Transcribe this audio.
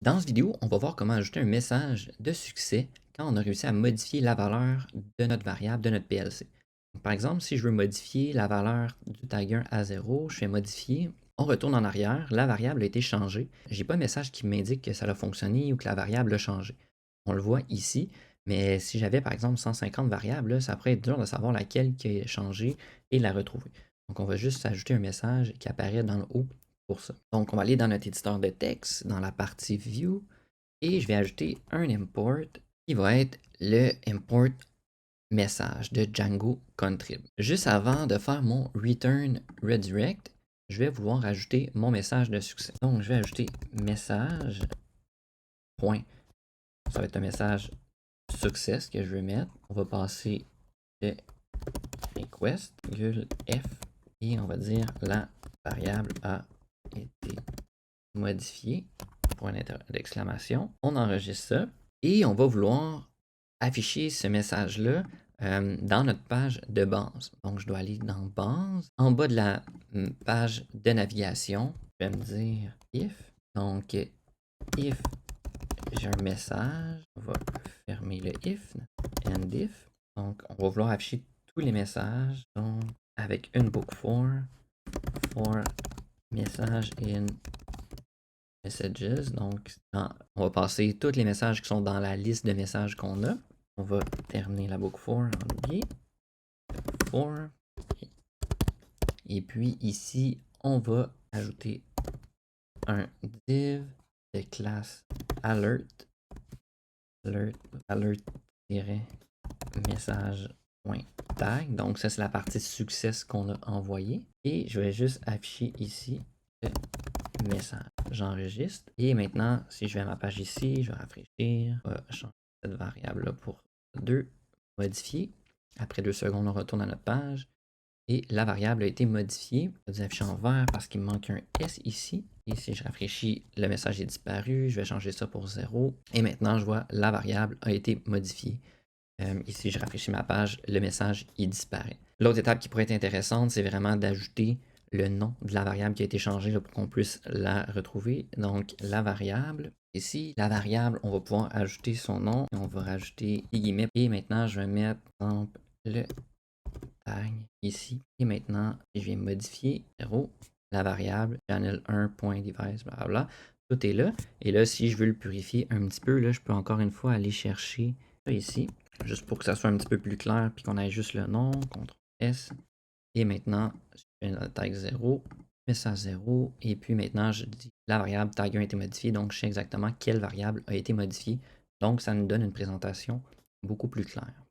Dans cette vidéo, on va voir comment ajouter un message de succès quand on a réussi à modifier la valeur de notre variable, de notre PLC. Donc, par exemple, si je veux modifier la valeur du tag 1 à 0, je fais modifier, on retourne en arrière, la variable a été changée. Je n'ai pas un message qui m'indique que ça a fonctionné ou que la variable a changé. On le voit ici, mais si j'avais par exemple 150 variables, là, ça pourrait être dur de savoir laquelle qui a changé et la retrouver. Donc on va juste ajouter un message qui apparaît dans le haut pour ça. Donc, on va aller dans notre éditeur de texte, dans la partie View, et je vais ajouter un import qui va être le import message de Django Contrib. Juste avant de faire mon return redirect, je vais vouloir ajouter mon message de succès. Donc, je vais ajouter message. Point. Ça va être un message success que je vais mettre. On va passer le request, F, et on va dire la variable a été modifié, point d'exclamation. On enregistre ça et on va vouloir afficher ce message-là dans notre page de base. Donc, je dois aller dans base. En bas de la page de navigation, je vais me dire if. Donc, if j'ai un message, on va fermer le if, and if. Donc, on va vouloir afficher tous les messages. Donc, avec une book for message in messages. Donc, on va passer tous les messages qui sont dans la liste de messages qu'on a. On va terminer la boucle for en biais. For. Et puis ici, on va ajouter un div de classe alert. Alert-message.tag. Donc, ça, c'est la partie success qu'on a envoyé. Et je vais juste afficher ici le message. J'enregistre. Et maintenant, si je vais à ma page ici, je vais rafraîchir, je vais changer cette variable-là pour 2, modifier. Après 2 secondes, on retourne à notre page. Et la variable a été modifiée. Je vais afficher en vert parce qu'il me manque un S ici. Et si je rafraîchis, le message est disparu. Je vais changer ça pour 0. Et maintenant, je vois la variable a été modifiée. Ici, je rafraîchis ma page, le message il disparaît. L'autre étape qui pourrait être intéressante, c'est vraiment d'ajouter le nom de la variable qui a été changée là, pour qu'on puisse la retrouver. Donc, la variable. Ici, la variable, on va pouvoir ajouter son nom. On va rajouter les guillemets. Et maintenant, je vais mettre, par exemple, le tag ici. Et maintenant, je viens modifier 0, la variable channel1.device, blablabla. Tout est là. Et là, si je veux le purifier un petit peu, là, je peux encore une fois aller chercher ça ici, juste pour que ça soit un petit peu plus clair, puis qu'on ait juste le nom, CTRL-S. Et maintenant, je fais le tag 0, mets ça à 0. Et puis maintenant, je dis la variable tag 1 a été modifiée, donc je sais exactement quelle variable a été modifiée. Donc, ça nous donne une présentation beaucoup plus claire.